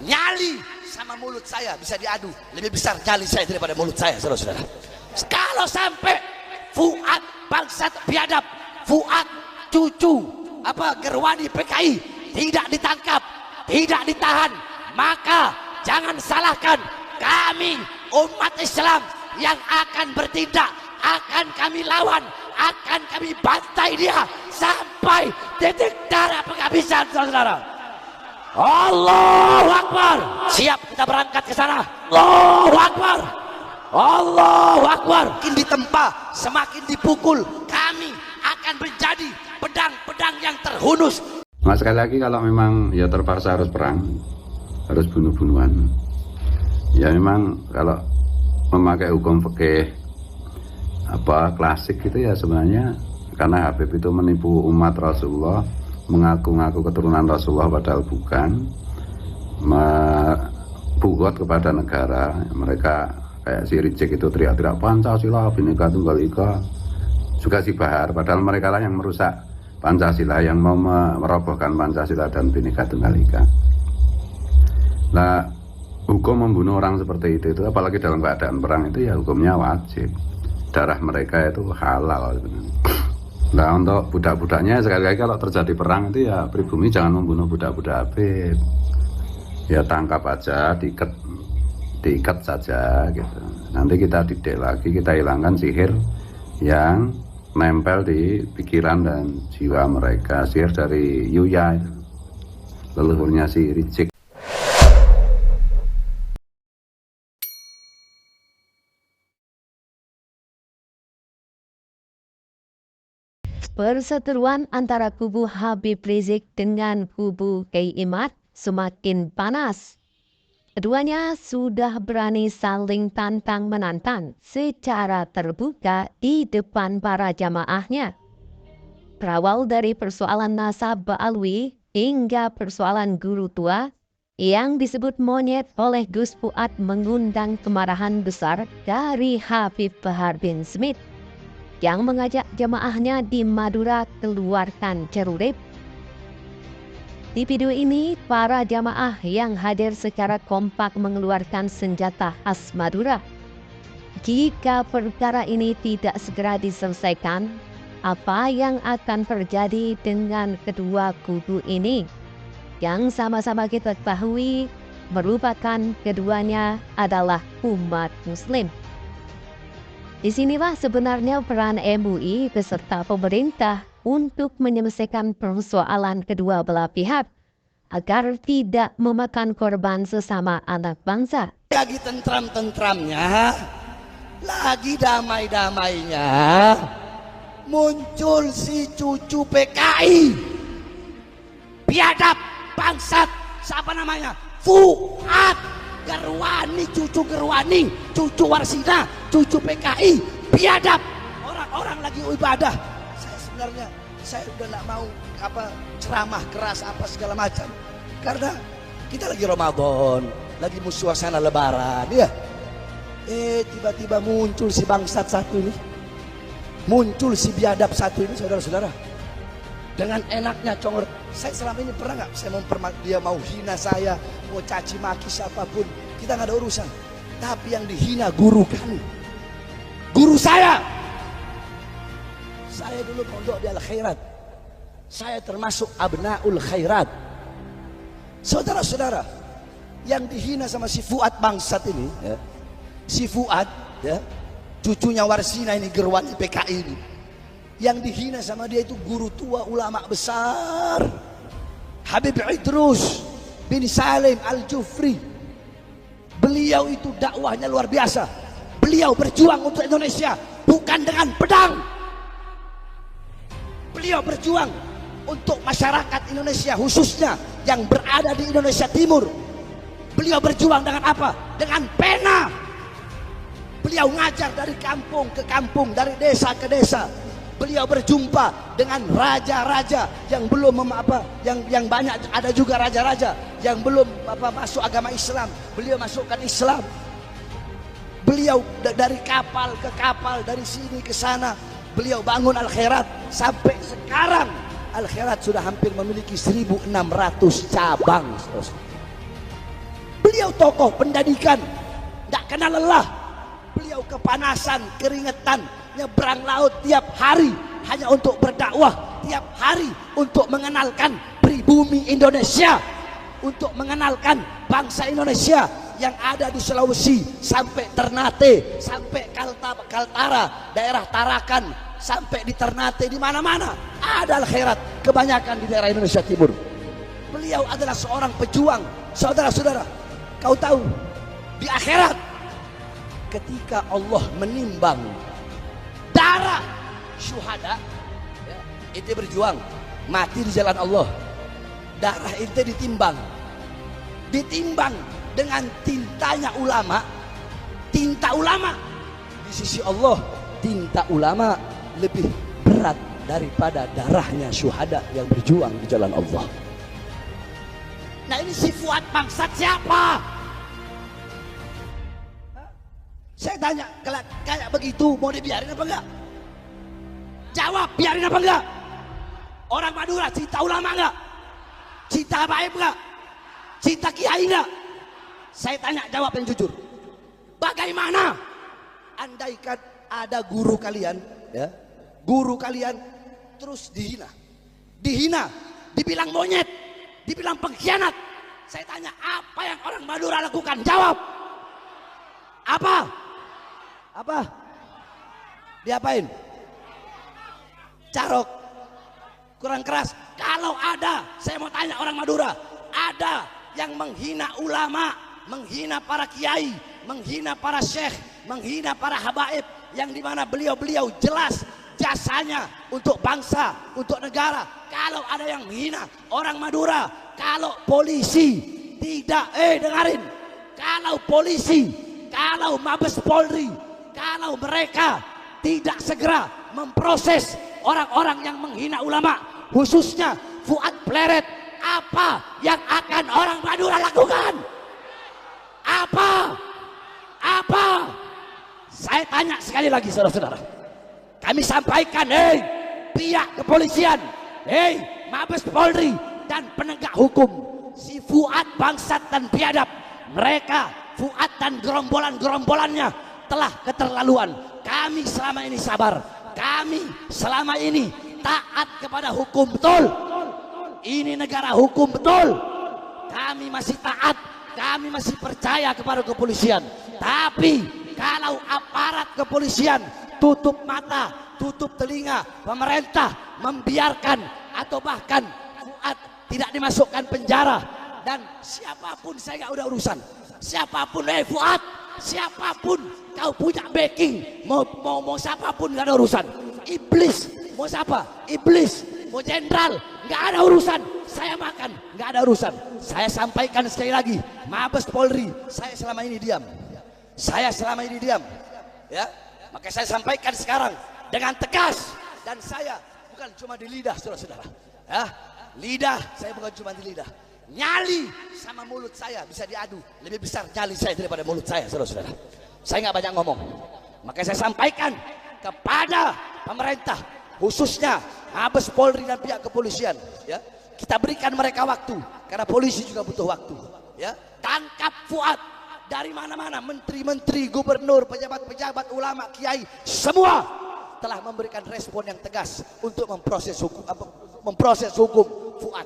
Nyali sama mulut saya bisa diadu, lebih besar nyali saya daripada mulut saya, saudara-saudara. Kalau sampai Fuad bangsat biadab, Fuad cucu Gerwani PKI tidak ditangkap, tidak ditahan, maka jangan salahkan kami umat Islam yang akan bertindak, akan kami lawan, akan kami bantai dia sampai titik darah penghabisan, saudara. Allahu Akbar. Siap kita berangkat ke sana. Allahu Akbar. Allahu Akbar. Semakin ditempa, semakin dipukul, kami akan menjadi pedang-pedang yang terhunus. Nah, sekali lagi kalau memang ya terpaksa harus perang, harus bunuh-bunuhan. Ya memang kalau memakai hukum fikih klasik itu ya sebenarnya karena Habib itu menipu umat Rasulullah, mengaku-ngaku keturunan Rasulullah padahal bukan, bugot kepada negara. Mereka kayak si Rijek itu teriak-teriak Pancasila, Bhinneka Tunggal Ika, juga si Bahar, padahal mereka lah yang merusak Pancasila, yang mau merobohkan Pancasila dan Bhinneka Tunggal Ika. Nah, hukum membunuh orang seperti itu apalagi dalam keadaan perang itu ya hukumnya wajib. Darah mereka itu halal. Nah, untuk budak-budaknya sekali lagi kalau terjadi perang itu ya pribumi jangan membunuh budak-budak Habib. Ya tangkap aja, diikat saja gitu. Nanti kita didik lagi, kita hilangkan sihir yang nempel di pikiran dan jiwa mereka. Sihir dari Yuya itu, leluhurnya si Rijek. Perseteruan antara kubu Habib Rizik dengan kubu Kiai Imad semakin panas. Keduanya sudah berani saling tantang-menantang secara terbuka di depan para jamaahnya. Berawal dari persoalan nasab Ba'alwi hingga persoalan guru tua yang disebut monyet oleh Gus Fuad mengundang kemarahan besar dari Habib Bahar bin Smith yang mengajak jamaahnya di Madura keluarkan celurit. Di video ini, para jamaah yang hadir secara kompak mengeluarkan senjata khas Madura. Jika perkara ini tidak segera diselesaikan, apa yang akan terjadi dengan kedua kubu ini? Yang sama-sama kita ketahui merupakan keduanya adalah umat Muslim. Disinilah sebenarnya peran MUI beserta pemerintah untuk menyelesaikan persoalan kedua belah pihak agar tidak memakan korban sesama anak bangsa. Lagi tentram-tentramnya, lagi damai-damainya, muncul si cucu PKI, biadab, bangsat, siapa namanya? Fuad Gerwani, cucu Gerwani, cucu Warsina, cucu PKI, biadab. Orang-orang lagi ibadah. Saya udah nggak mau ceramah keras apa segala macam, karena kita lagi Ramadan, lagi suasana Lebaran, ya. Tiba-tiba muncul si bangsat satu ini, muncul si biadab satu ini, saudara-saudara. Dengan enaknya congor. Saya selama ini pernah nggak saya dia mau hina saya, mau caci maki siapapun, kita nggak ada urusan. Tapi yang dihina guru kami, guru saya. Saya dulu pondok di Al Khairat, saya termasuk abnaul khairat. Saudara-saudara, yang dihina sama si Fuad bangsat ini, ya, si Fuad, ya, cucunya Warsina ini, Gerwani PKI ini, yang dihina sama dia itu guru tua ulama besar Habib Idrus bin Salim Al-Jufri. Beliau itu dakwahnya luar biasa. Beliau berjuang untuk Indonesia bukan dengan pedang. Beliau berjuang untuk masyarakat Indonesia, khususnya yang berada di Indonesia Timur. Beliau berjuang dengan apa? Dengan pena. Beliau ngajar dari kampung ke kampung, dari desa ke desa. Beliau berjumpa dengan raja-raja yang belum yang banyak, ada juga raja-raja yang belum masuk agama Islam. Beliau masukkan Islam. Beliau dari kapal ke kapal, dari sini ke sana. Beliau bangun Al Khairat sampai sekarang Al Khairat sudah hampir memiliki 1.600 cabang. Beliau tokoh pendidikan, tidak kenal lelah. Beliau kepanasan, keringetan, nyebrang laut tiap hari hanya untuk berdakwah, tiap hari untuk mengenalkan pribumi Indonesia, untuk mengenalkan bangsa Indonesia yang ada di Sulawesi sampai Ternate, sampai Kaltara, daerah Tarakan, sampai di Ternate, di mana-mana ada al-khairat, kebanyakan di daerah Indonesia Timur. Beliau adalah seorang pejuang. Saudara-saudara, kau tahu di akhirat ketika Allah menimbang darah syuhada, ya, itu berjuang mati di jalan Allah, darah itu ditimbang dengan tintanya ulama. Tinta ulama di sisi Allah, tinta ulama lebih berat daripada darahnya syuhada yang berjuang di jalan Allah. Nah, ini si Fuad bangsat siapa? Saya tanya, kayak begitu mau dibiarin apa enggak? Jawab, biarin apa enggak? Orang Madura cinta ulama enggak? Cinta habaib enggak? Cinta kiai enggak? Saya tanya, jawab yang jujur. Bagaimana andaikan ada guru kalian, ya, guru kalian terus dihina, dibilang monyet, dibilang pengkhianat. Saya tanya, apa yang orang Madura lakukan? Jawab. Apa? Diapain? Carok. Kurang keras. Kalau ada, saya mau tanya orang Madura, ada yang menghina ulama, menghina para kiai, menghina para syekh, menghina para habaib, yang dimana beliau-beliau jelas jasanya untuk bangsa, untuk negara. Kalau ada yang menghina orang Madura, kalau polisi tidak, dengarin, kalau polisi, kalau Mabes Polri, kalau mereka tidak segera memproses orang-orang yang menghina ulama, khususnya Fuad Pleret, apa yang akan orang Madura lakukan? Apa? Saya tanya sekali lagi, saudara-saudara, kami sampaikan, pihak kepolisian, Mabes Polri dan penegak hukum, si Fuad bangsat dan biadab, mereka Fuad dan gerombolan-gerombolannya telah keterlaluan. Kami selama ini sabar, kami selama ini taat kepada hukum, betul. Ini negara hukum, betul. Kami masih taat, kami masih percaya kepada kepolisian. Tapi kalau aparat kepolisian tutup mata, tutup telinga, pemerintah membiarkan atau bahkan Fuad tidak dimasukkan penjara, dan siapapun saya nggak udah urusan, siapapun, Fuad, siapapun kau punya backing, mau siapapun nggak ada urusan. Iblis mau siapa? Iblis mau jenderal, nggak ada urusan. Saya makan, nggak ada urusan. Saya sampaikan sekali lagi, Mabes Polri, saya selama ini diam. Ya, maka saya sampaikan sekarang dengan tegas, dan saya bukan cuma di lidah, saudara-saudara. Ya, lidah saya bukan cuma di lidah. Nyali sama mulut saya bisa diadu, lebih besar nyali saya daripada mulut saya, saudara-saudara. Saya nggak banyak ngomong. Maka saya sampaikan kepada pemerintah, khususnya Mabes Polri dan pihak kepolisian, ya, kita berikan mereka waktu, karena polisi juga butuh waktu, ya. Tangkap Fuad. Dari mana-mana, menteri-menteri, gubernur, pejabat-pejabat, ulama, kiai, semua telah memberikan respon yang tegas untuk memproses hukum Fuad.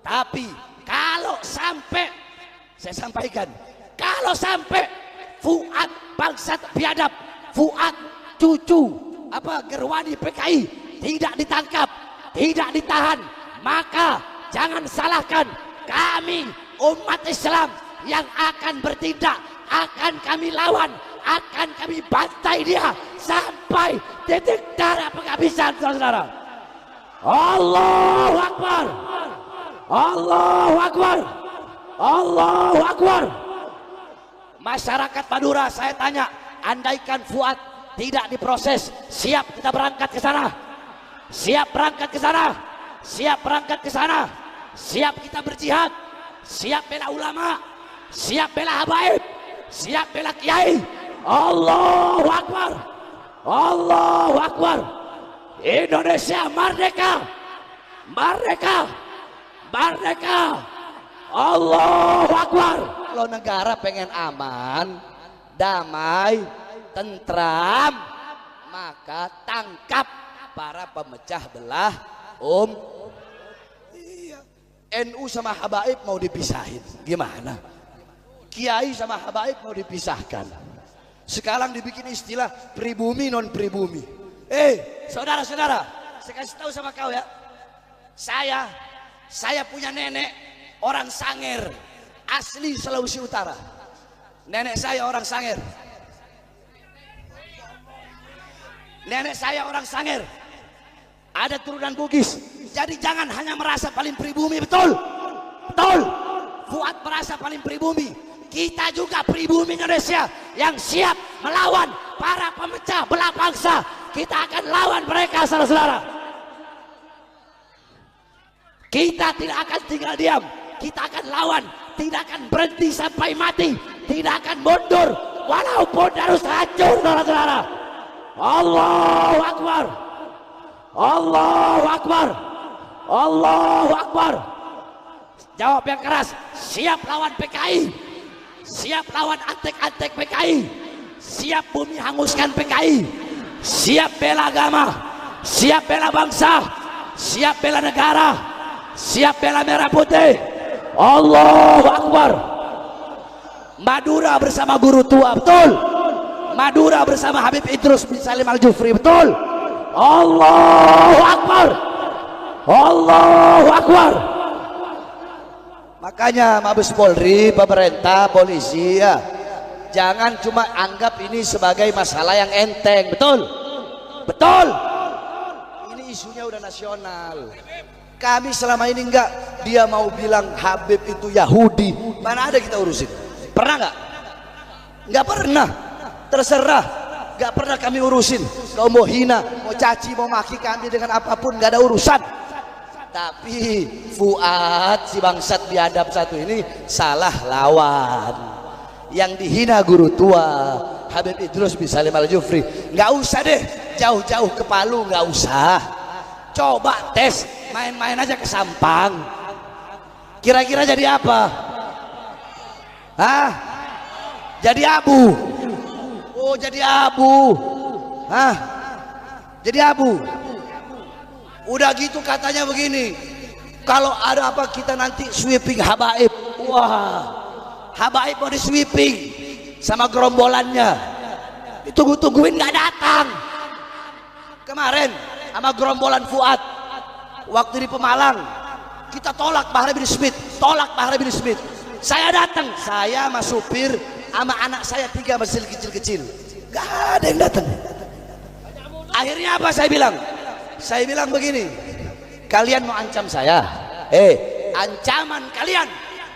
Tapi kalau sampai, saya sampaikan, kalau sampai Fuad bangsat biadab, Fuad cucu Gerwani PKI tidak ditangkap, tidak ditahan, maka jangan salahkan kami umat Islam yang akan bertindak, akan kami lawan, akan kami bantai dia sampai titik darah penghabisan, saudara. Allahu Akbar, Allahu Akbar, Allahu Akbar. Masyarakat Madura, saya tanya, andaikan Fuad tidak diproses, siap kita berangkat ke sana? Siap berangkat ke sana? Siap berangkat ke sana? Siap kita berjihad? Siap bela ulama? Siap bela habaib? Siap bela kiai? Allahu Akbar, Allahu Akbar. Indonesia merdeka, merdeka, merdeka. Allahu Akbar. Kalau negara pengen aman, damai, tentram, maka tangkap para pemecah belah iya. NU sama habaib mau dipisahin gimana? Kiai sama habaib mau dipisahkan. Sekarang dibikin istilah pribumi non pribumi. Saudara-saudara, saya kasih tahu sama kau ya. Saya punya nenek orang Sangir, asli Sulawesi Utara. Nenek saya orang Sangir. Nenek saya orang Sangir. Ada turunan Bugis. Jadi jangan hanya merasa paling pribumi, betul? Betul. Fuad merasa paling pribumi. Kita juga pribumi Indonesia yang siap melawan para pemecah belah bangsa. Kita akan lawan mereka, saudara-saudara. Kita tidak akan tinggal diam. Kita akan lawan. Tidak akan berhenti sampai mati. Tidak akan mundur walaupun harus hancur, saudara-saudara. Allahu Akbar. Allahu Akbar. Allahu Akbar. Jawab yang keras. Siap lawan PKI. Siap lawan antek-antek PKI. Siap bumi hanguskan PKI. Siap bela agama. Siap bela bangsa. Siap bela negara. Siap bela merah putih. Allahu Akbar. Madura bersama guru tua, betul? Madura bersama Habib Idrus bin Salim Al-Jufri, betul? Allahu Akbar. Allahu Akbar. Makanya Mabes Polri, pemerintah, polisi ya, jangan cuma anggap ini sebagai masalah yang enteng, betul? Betul. Ini isunya udah nasional. Kami selama ini enggak, dia mau bilang Habib itu Yahudi, mana ada kita urusin? Pernah enggak? Enggak pernah. Terserah, enggak pernah kami urusin. Kau mau hina, mau caci, mau maki kami dengan apapun, enggak ada urusan. Tapi Fuad si bangsat biadab satu ini salah lawan. Yang dihina guru tua Habib Idrus bin Salim Al-Jufri, nggak usah deh jauh-jauh ke Palu, nggak usah. Coba tes main-main aja ke Sampang. Kira-kira jadi apa? Hah? Jadi abu. Oh, jadi abu. Hah? Jadi abu. Udah gitu katanya begini, kalau ada apa kita nanti sweeping habaib. Wah, habaib mau di sweeping sama gerombolannya. Ditunggu-tungguin nggak datang. Kemarin sama gerombolan Fuad waktu di Pemalang, kita tolak Bahar bin Smith, tolak Bahar bin Smith. Saya datang, saya sama supir sama anak saya 3 masih kecil-kecil, nggak ada yang datang. Akhirnya apa saya bilang? Saya bilang begini, kalian mau ancam saya? Ancaman kalian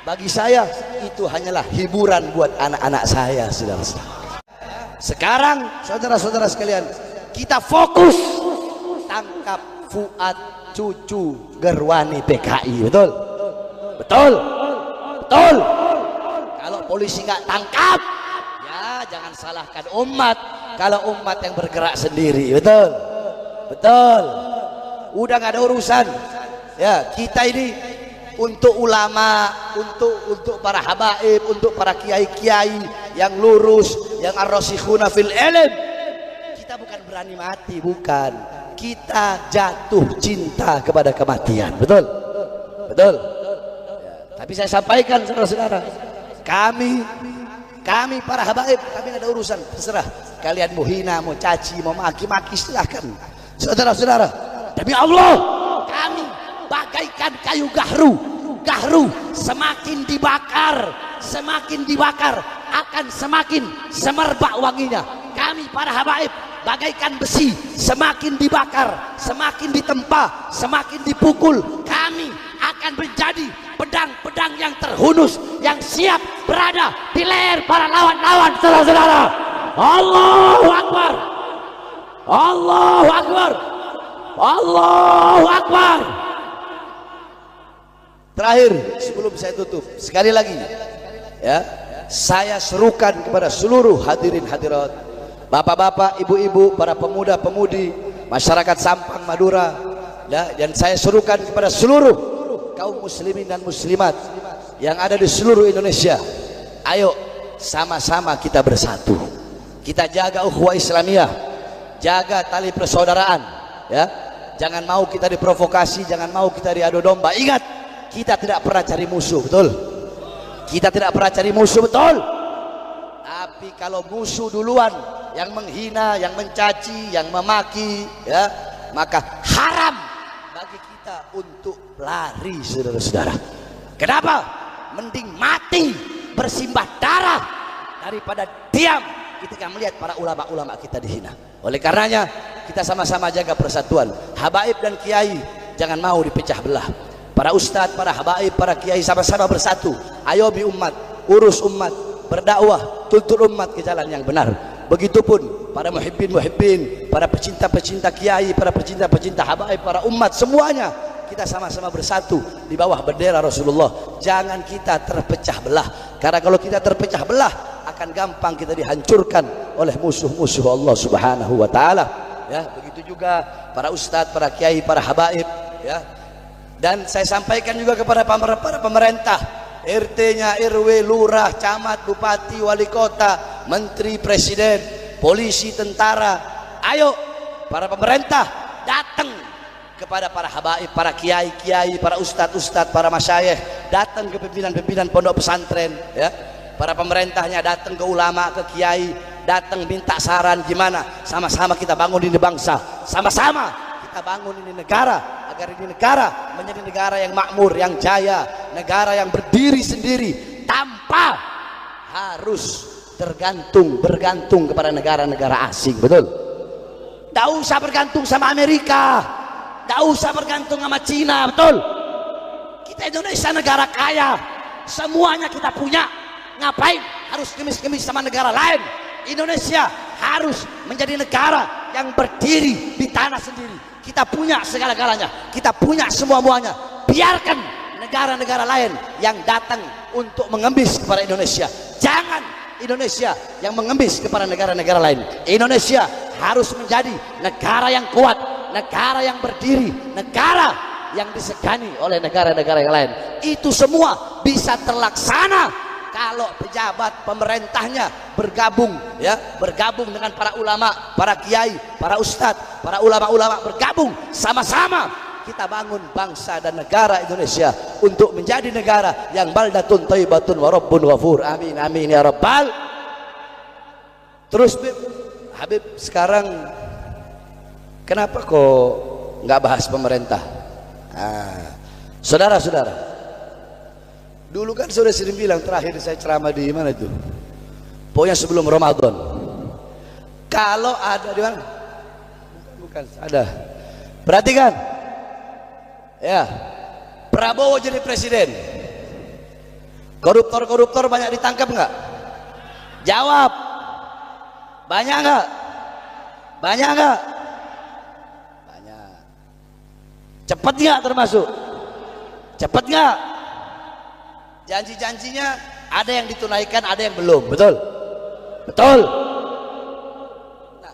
bagi saya itu hanyalah hiburan buat anak-anak saya, saudara-saudara. Sekarang saudara-saudara sekalian, kita fokus tangkap Fuad cucu Gerwani PKI, betul? Betul? Betul? Kalau polisi nggak tangkap, ya jangan salahkan umat. Kalau umat yang bergerak sendiri, betul? Betul. Udah nggak ada urusan. Ya, kita ini untuk ulama, untuk para habaib, untuk para kiai-kiai yang lurus, yang ar-rasikhuna fil ilm. Kita bukan berani mati, bukan. Kita jatuh cinta kepada kematian. Betul? Betul. Ya, tapi saya sampaikan saudara-saudara, kami para habaib, kami nggak ada urusan. Terserah kalian mau hina, mau caci, mau maki-maki, silahkan. Saudara-saudara, demi Allah, kami bagaikan kayu gahru. Gahru semakin dibakar akan semakin semerbak wanginya. Kami para habaib bagaikan besi, semakin dibakar, semakin ditempa, semakin dipukul, kami akan menjadi pedang-pedang yang terhunus, yang siap berada di leher para lawan-lawan, saudara-saudara. Allahu Akbar. Allahu Akbar. Allahu Akbar. Terakhir sebelum saya tutup, sekali lagi ya, saya serukan kepada seluruh hadirin hadirat, bapak-bapak, ibu-ibu, para pemuda-pemudi, masyarakat Sampang Madura, ya, dan saya serukan kepada seluruh kaum muslimin dan muslimat yang ada di seluruh Indonesia, ayo sama-sama kita bersatu, kita jaga ukhuwah Islamiyah, jaga tali persaudaraan, ya. Jangan mau kita diprovokasi, jangan mau kita diadu domba. Ingat, kita tidak pernah cari musuh, betul? Kita tidak pernah cari musuh, betul? Tapi kalau musuh duluan yang menghina, yang mencaci, yang memaki, ya, maka haram bagi kita untuk lari, saudara-saudara. Kenapa? Mending mati bersimbah darah daripada diam ketika melihat para ulama-ulama kita dihina. Oleh karenanya kita sama-sama jaga persatuan. Habaib dan kiai jangan mau dipecah belah. Para ustadz, para habaib, para kiai sama-sama bersatu. Ayomi umat, urus umat, berdakwah, tuntut umat ke jalan yang benar. Begitupun para muhibbin, para pecinta-pecinta kiai, para pecinta-pecinta habaib, para umat, semuanya kita sama-sama bersatu di bawah bendera Rasulullah. Jangan kita terpecah belah, karena kalau kita terpecah belah akan gampang kita dihancurkan oleh musuh-musuh Allah Subhanahu wa taala. Ya, begitu juga para ustadz, para kiai, para habaib, ya. Dan saya sampaikan juga kepada para pemerintah, RT-nya, RW, lurah, camat, bupati, wali kota, menteri, presiden, polisi, tentara. Ayo para pemerintah datang kepada para habaib, para kiai-kiai, para ustadz-ustadz, para masyayikh, datang ke pimpinan-pimpinan pondok pesantren, ya. Para pemerintahnya datang ke ulama, ke kiai, datang minta saran gimana. Sama-sama kita bangun ini bangsa, sama-sama kita bangun ini negara, agar ini negara menjadi negara yang makmur, yang jaya, negara yang berdiri sendiri tanpa harus bergantung kepada negara-negara asing, betul? Tidak usah bergantung sama Amerika, tidak usah bergantung sama Cina, betul? Kita Indonesia negara kaya, semuanya kita punya. Ngapain harus kemis-kemis sama negara lain? Indonesia harus menjadi negara yang berdiri di tanah sendiri. Kita punya segala-galanya, kita punya semua-muanya. Biarkan negara-negara lain yang datang untuk mengemis kepada Indonesia. Jangan Indonesia yang mengemis kepada negara-negara lain. Indonesia harus menjadi negara yang kuat, negara yang berdiri, negara yang disegani oleh negara-negara yang lain. Itu semua bisa terlaksana kalau pejabat pemerintahnya bergabung, ya, bergabung dengan para ulama, para kiai, para ustadz, para ulama-ulama, bergabung sama-sama kita bangun bangsa dan negara Indonesia untuk menjadi negara yang baldatun thayyibatun wa rabbun ghafur. Amin amin ya rabbal. Terus Habib, sekarang kenapa kok nggak bahas pemerintah? Saudara-saudara, dulu kan sudah sering bilang, terakhir saya ceramah di mana itu? Pokoknya sebelum Ramadan. Kalau ada di mana? Bukan, ada. Perhatikan. Ya. Prabowo jadi presiden. Koruptor-koruptor banyak ditangkap enggak? Jawab. Banyak enggak? Banyak enggak? Banyak. Cepat enggak termasuk? Cepat enggak? Janji-janjinya ada yang ditunaikan, ada yang belum, betul? Betul. Nah,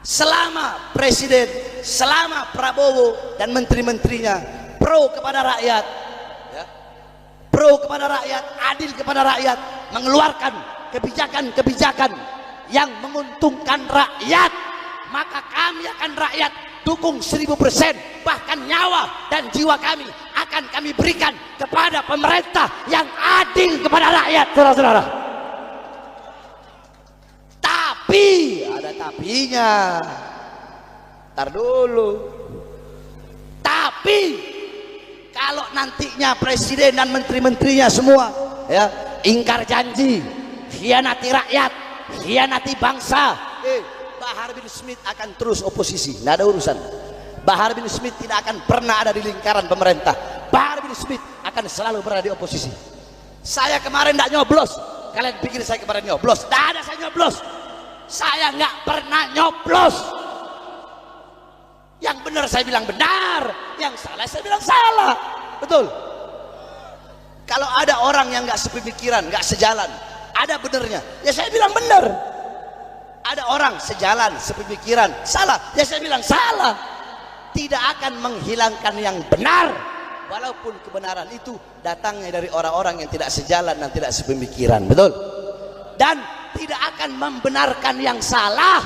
selama presiden, selama Prabowo dan menteri-menterinya pro kepada rakyat, ya, pro kepada rakyat, adil kepada rakyat, mengeluarkan kebijakan-kebijakan yang menguntungkan rakyat, maka kami akan rakyat dukung 1000%, bahkan nyawa dan jiwa kami akan kami berikan kepada pemerintah yang adil kepada rakyat, saudara-saudara. Tapi ada tapinya. Ntar dulu. Tapi kalau nantinya presiden dan menteri-menterinya semua, ya, ingkar janji, khianati rakyat, khianati bangsa, Bahar bin Smith akan terus oposisi, tidak ada urusan. Bahar bin Smith tidak akan pernah ada di lingkaran pemerintah. Bahar bin Smith akan selalu berada di oposisi. Saya kemarin tidak nyoblos. Kalian pikir saya kemarin nyoblos? Tidak ada saya nyoblos. Saya nggak pernah nyoblos. Yang benar saya bilang benar, yang salah saya bilang salah, betul? Kalau ada orang yang nggak sepemikiran, nggak sejalan, ada benernya, ya saya bilang benar. Ada orang sejalan, sepemikiran, salah, ya saya bilang salah. Tidak akan menghilangkan yang benar walaupun kebenaran itu datangnya dari orang-orang yang tidak sejalan dan tidak sepemikiran, betul? Dan tidak akan membenarkan yang salah,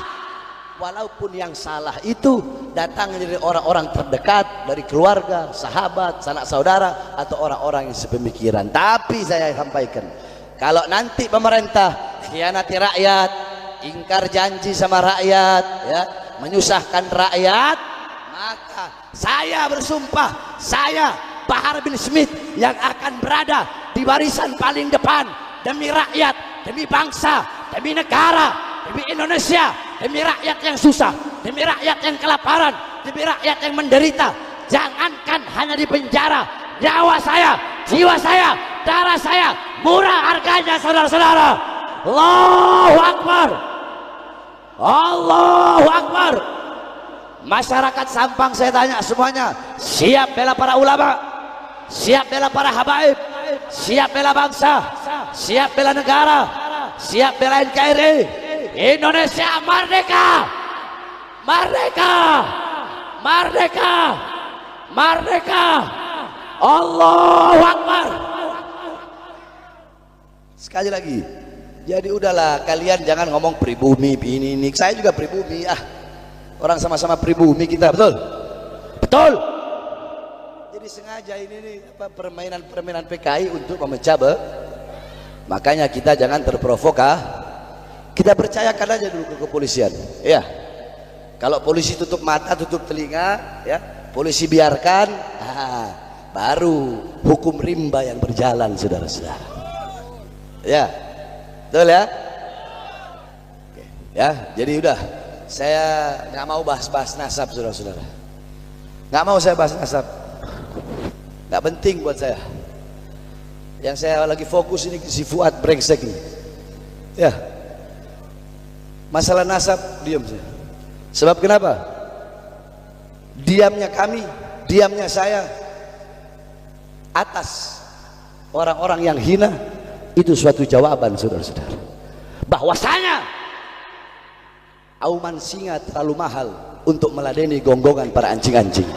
walaupun yang salah itu datang dari orang-orang terdekat, dari keluarga, sahabat, sanak saudara, atau orang-orang yang sepemikiran. Tapi saya sampaikan, kalau nanti pemerintah khianati rakyat, ingkar janji sama rakyat, ya, menyusahkan rakyat, maka saya bersumpah, saya Bahar bin Smith yang akan berada di barisan paling depan demi rakyat, demi bangsa, demi negara, demi Indonesia, demi rakyat yang susah, demi rakyat yang kelaparan, demi rakyat yang menderita. Jangankan hanya di penjara, nyawa saya, jiwa saya, darah saya murah harganya, saudara-saudara. Allahu Akbar, Allahu Akbar. Masyarakat Sampang saya tanya semuanya, siap bela para ulama, siap bela para habaib, siap bela bangsa, siap bela negara, siap bela NKRI. Indonesia merdeka, merdeka, merdeka, merdeka. Allahu Akbar. Sekali lagi, jadi udahlah, kalian jangan ngomong pribumi ini. Saya juga pribumi, orang sama-sama pribumi kita, betul? Betul. Jadi sengaja ini nih, permainan PKI untuk memecah makanya kita jangan terprovokasi. Kita percayakan aja dulu ke kepolisian, ya. Kalau polisi tutup mata, tutup telinga, ya, polisi biarkan, baru hukum rimba yang berjalan, saudara-saudara. Ya, betul ya. Oke, ya, jadi udah. Saya nggak mau bahas-bahas nasab, saudara-saudara. Nggak mau saya bahas nasab. Nggak penting buat saya. Yang saya lagi fokus ini si Fuad brengsek ini. Ya. Masalah nasab diam saya. Sebab kenapa? Diamnya kami, diamnya saya atas orang-orang yang hina itu suatu jawaban, saudara-saudara. Bahwasanya auman singa terlalu mahal untuk meladeni gonggongan para anjing-anjing.